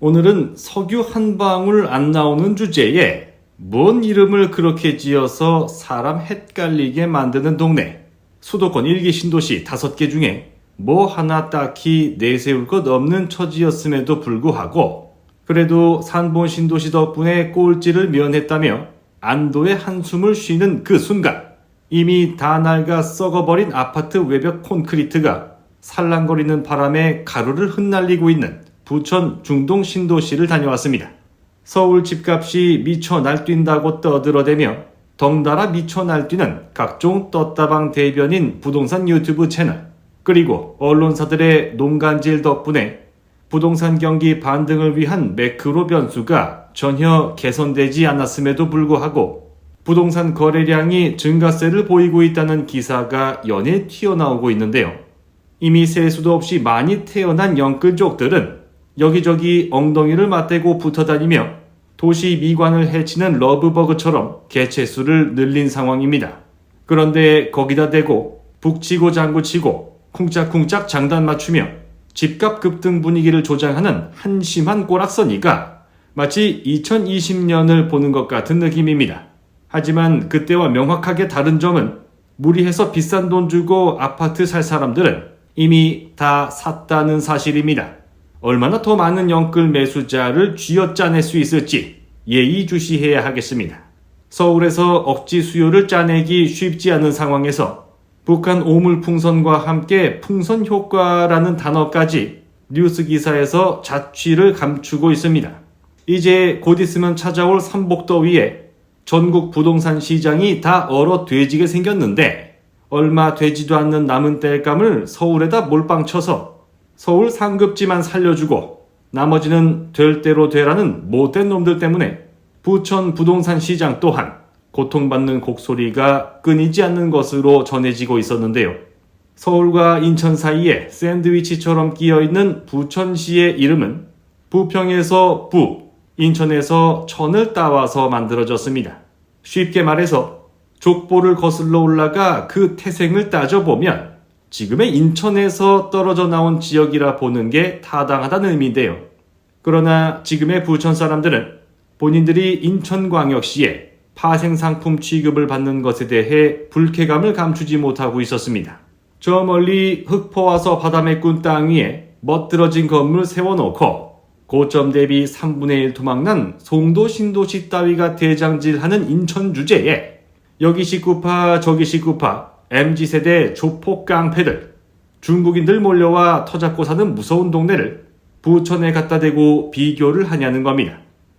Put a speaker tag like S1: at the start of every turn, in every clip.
S1: 오늘은 석유 한 방울 안 나오는 주제에 뭔 이름을 그렇게 지어서 사람 헷갈리게 만드는 동네, 수도권 1기 신도시 5개 중에 뭐 하나 딱히 내세울 것 없는 처지였음에도 불구하고 그래도 산본 신도시 덕분에 꼴찌를 면했다며 안도의 한숨을 쉬는 그 순간 이미 다 낡아 썩어버린 아파트 외벽 콘크리트가 살랑거리는 바람에 가루를 흩날리고 있는 부천 중동 신도시를 다녀왔습니다. 서울 집값이 미쳐 날뛴다고 떠들어대며 덩달아 미쳐 날뛰는 각종 떴다방 대변인 부동산 유튜브 채널, 그리고 언론사들의 농간질 덕분에 부동산 경기 반등을 위한 매크로 변수가 전혀 개선되지 않았음에도 불구하고 부동산 거래량이 증가세를 보이고 있다는 기사가 연일 튀어나오고 있는데요. 이미 셀 수도 없이 많이 태어난 영끌족들은 여기저기 엉덩이를 맞대고 붙어다니며 도시 미관을 해치는 러브버그처럼 개체수를 늘린 상황입니다. 그런데 거기다 대고 북치고 장구치고 쿵짝쿵짝 장단 맞추며 집값 급등 분위기를 조장하는 한심한 꼬락서니가 마치 2020년을 보는 것 같은 느낌입니다. 하지만 그때와 명확하게 다른 점은 무리해서 비싼 돈 주고 아파트 살 사람들은 이미 다 샀다는 사실입니다. 얼마나 더 많은 영끌 매수자를 쥐어짜낼 수 있을지 예의주시해야 하겠습니다. 서울에서 억지 수요를 짜내기 쉽지 않은 상황에서 북한 오물풍선과 함께 풍선 효과라는 단어까지 뉴스 기사에서 자취를 감추고 있습니다. 이제 곧 있으면 찾아올 삼복더위에 전국 부동산 시장이 다 얼어 돼지게 생겼는데 얼마 되지도 않는 남은 땔감을 서울에다 몰빵 쳐서 서울 상급지만 살려주고 나머지는 될 대로 되라는 못된 놈들 때문에 부천 부동산 시장 또한 고통받는 곡소리가 끊이지 않는 것으로 전해지고 있었는데요. 서울과 인천 사이에 샌드위치처럼 끼어있는 부천시의 이름은 부평에서 부, 인천에서 천을 따와서 만들어졌습니다. 쉽게 말해서 족보를 거슬러 올라가 그 태생을 따져보면 지금의 인천에서 떨어져 나온 지역이라 보는 게 타당하다는 의미인데요. 그러나 지금의 부천 사람들은 본인들이 인천광역시에 파생상품 취급을 받는 것에 대해 불쾌감을 감추지 못하고 있었습니다. 저 멀리 흙퍼와서 바다 메꾼 땅 위에 멋들어진 건물 세워놓고 고점 대비 3분의 1 토막난 송도 신도시 따위가 대장질하는 인천 주제에 여기 식구파 저기 식구파 MZ세대 조폭 깡패들 중국인들 몰려와 터잡고 사는 무서운 동네를 부천에 갖다 대고 비교를 하냐는 겁니다.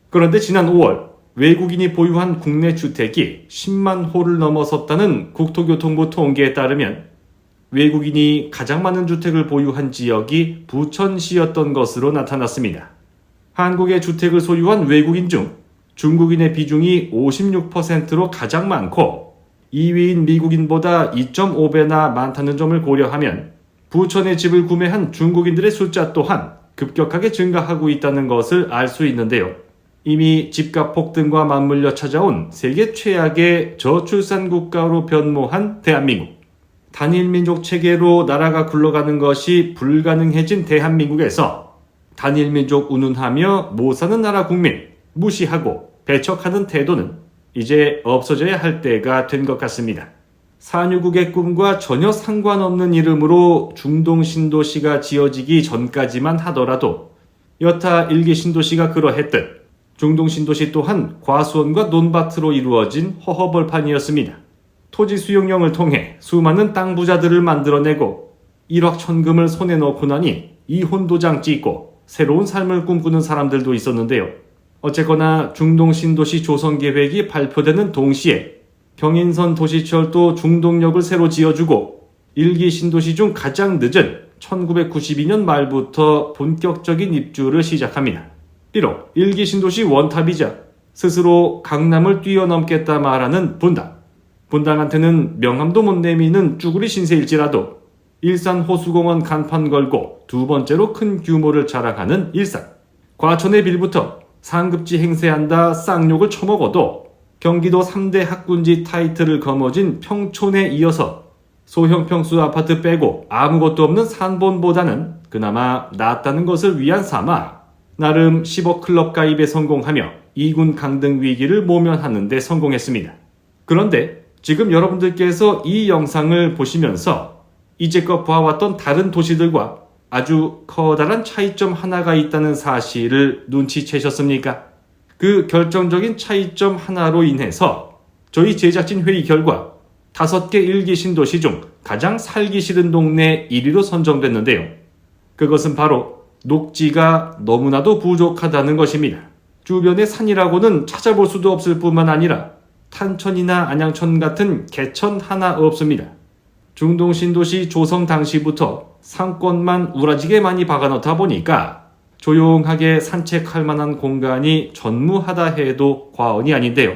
S1: 그런데 지난 5월 외국인이 보유한 국내 주택이 10만 호를 넘어섰다는 국토교통부 통계에 따르면 외국인이 가장 많은 주택을 보유한 지역이 부천시였던 것으로 나타났습니다. 한국의 주택을 소유한 외국인 중 중국인의 비중이 56%로 가장 많고 2위인 미국인보다 2.5배나 많다는 점을 고려하면 부천에 집을 구매한 중국인들의 숫자 또한 급격하게 증가하고 있다는 것을 알 수 있는데요. 이미 집값 폭등과 맞물려 찾아온 세계 최악의 저출산 국가로 변모한 대한민국. 단일민족 체계로 나라가 굴러가는 것이 불가능해진 대한민국에서 단일민족 운운하며 못 사는 나라 국민 무시하고 배척하는 태도는 이제 없어져야 할 때가 된 것 같습니다. 산유국의 꿈과 전혀 상관없는 이름으로 중동 신도시가 지어지기 전까지만 하더라도 여타 1기 신도시가 그러했듯 중동 신도시 또한 과수원과 논밭으로 이루어진 허허벌판이었습니다. 토지 수용령을 통해 수많은 땅 부자들을 만들어내고 일확천금을 손에 넣고 나니 이혼 도장 찍고 새로운 삶을 꿈꾸는 사람들도 있었는데요. 어쨌거나 중동 신도시 조성 계획이 발표되는 동시에 경인선 도시철도 중동역을 새로 지어주고 1기 신도시 중 가장 늦은 1992년 말부터 본격적인 입주를 시작합니다. 비록 1기 신도시 원탑이자 스스로 강남을 뛰어넘겠다 말하는 분당. 분당한테는 명함도 못 내미는 쭈구리 신세일지라도 일산 호수공원 간판 걸고 두 번째로 큰 규모를 자랑하는 일산. 과천의 빌부터 상급지 행세한다 쌍욕을 처먹어도 경기도 3대 학군지 타이틀을 거머쥔 평촌에 이어서 소형 평수 아파트 빼고 아무것도 없는 산본보다는 그나마 낫다는 것을 위안 삼아 나름 10억 클럽 가입에 성공하며 2군 강등 위기를 모면하는 데 성공했습니다. 그런데 지금 여러분들께서 이 영상을 보시면서 이제껏 봐왔던 다른 도시들과 아주 커다란 차이점 하나가 있다는 사실을 눈치채셨습니까? 그 결정적인 차이점 하나로 인해서 저희 제작진 회의 결과 5개 일기 신도시 중 가장 살기 싫은 동네 1위로 선정됐는데요. 그것은 바로 녹지가 너무나도 부족하다는 것입니다. 주변에 산이라고는 찾아볼 수도 없을 뿐만 아니라 탄천이나 안양천 같은 개천 하나 없습니다. 중동 신도시 조성 당시부터 상권만 우라지게 많이 박아놓다 보니까 조용하게 산책할 만한 공간이 전무하다 해도 과언이 아닌데요.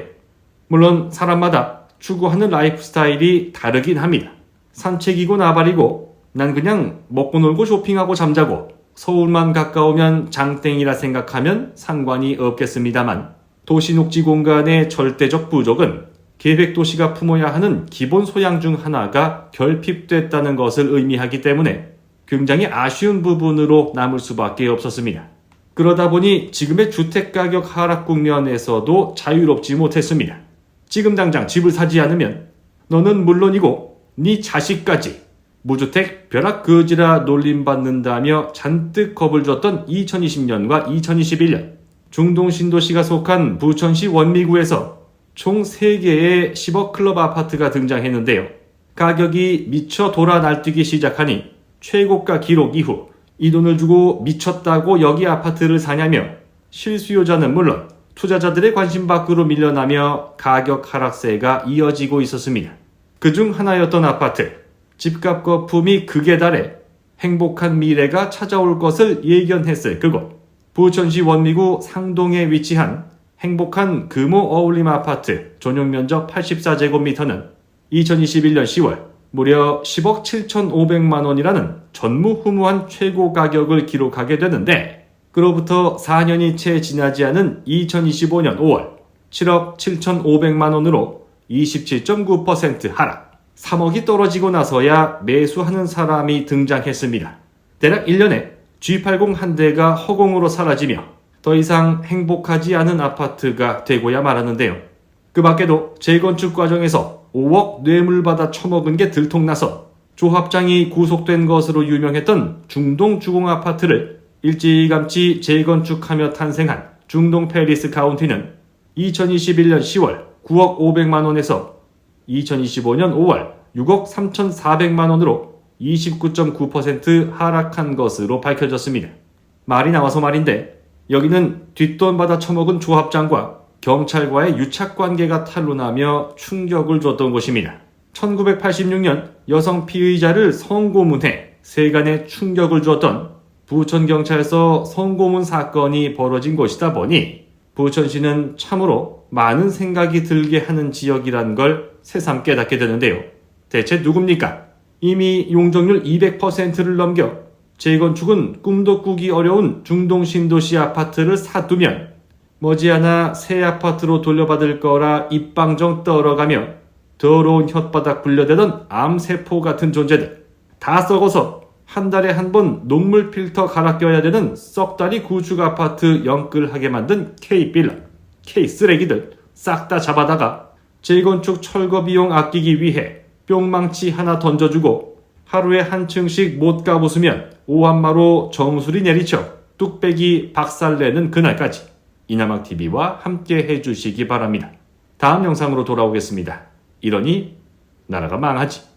S1: 물론 사람마다 추구하는 라이프 스타일이 다르긴 합니다. 산책이고 나발이고 난 그냥 먹고 놀고 쇼핑하고 잠자고 서울만 가까우면 장땡이라 생각하면 상관이 없겠습니다만 도시 녹지 공간의 절대적 부족은 계획도시가 품어야 하는 기본 소양 중 하나가 결핍됐다는 것을 의미하기 때문에 굉장히 아쉬운 부분으로 남을 수밖에 없었습니다. 그러다 보니 지금의 주택가격 하락 국면에서도 자유롭지 못했습니다. 지금 당장 집을 사지 않으면 너는 물론이고 네 자식까지 무주택 벼락 거지라 놀림받는다며 잔뜩 겁을 줬던 2020년과 2021년 중동 신도시가 속한 부천시 원미구에서 총 3개의 10억 클럽 아파트가 등장했는데요. 가격이 미쳐 돌아 날뛰기 시작하니 최고가 기록 이후 이 돈을 주고 미쳤다고 여기 아파트를 사냐며 실수요자는 물론 투자자들의 관심 밖으로 밀려나며 가격 하락세가 이어지고 있었습니다. 그중 하나였던 아파트, 집값 거품이 극에 달해 행복한 미래가 찾아올 것을 예견했을 그곳. 부천시 원미구 상동에 위치한 행복한 금호 어울림 아파트 전용 면적 84제곱미터는 2021년 10월 무려 10억 7,500만 원이라는 전무후무한 최고 가격을 기록하게 되는데 그로부터 4년이 채 지나지 않은 2025년 5월 7억 7,500만 원으로 27.9% 하락. 3억이 떨어지고 나서야 매수하는 사람이 등장했습니다. 대략 1년에 G80 한 대가 허공으로 사라지며 더 이상 행복하지 않은 아파트가 되고야 말았는데요. 그 밖에도 재건축 과정에서 5억 뇌물받아 처먹은 게 들통나서 조합장이 구속된 것으로 유명했던 중동 주공 아파트를 일찌감치 재건축하며 탄생한 중동 팰리스 카운티는 2021년 10월 9억 500만 원에서 2025년 5월 6억 3,400만 원으로 29.9% 하락한 것으로 밝혀졌습니다. 말이 나와서 말인데 여기는 뒷돈 받아 처먹은 조합장과 경찰과의 유착관계가 탄로나며 충격을 줬던 곳입니다. 1986년 여성 피의자를 성고문해 세간에 충격을 주었던 부천경찰서 성고문 사건이 벌어진 곳이다 보니 부천시는 참으로 많은 생각이 들게 하는 지역이란 걸 새삼 깨닫게 되는데요. 대체 누굽니까? 이미 용적률 200%를 넘겨 재건축은 꿈도 꾸기 어려운 중동 신도시 아파트를 사두면 머지않아 새 아파트로 돌려받을 거라 입방정 떨어가며 더러운 혓바닥 굴려대던 암세포 같은 존재들 다 썩어서 한 달에 한 번 녹물 필터 갈아 껴야 되는 썩다리 구축 아파트 영끌하게 만든 K빌라, K쓰레기들 싹 다 잡아다가 재건축 철거 비용 아끼기 위해 뿅망치 하나 던져주고 하루에 한 층씩 못 가보수면 오한마로 정수리 내리쳐 뚝배기 박살내는 그날까지 이나막TV와 함께 해주시기 바랍니다. 다음 영상으로 돌아오겠습니다. 이러니 나라가 망하지.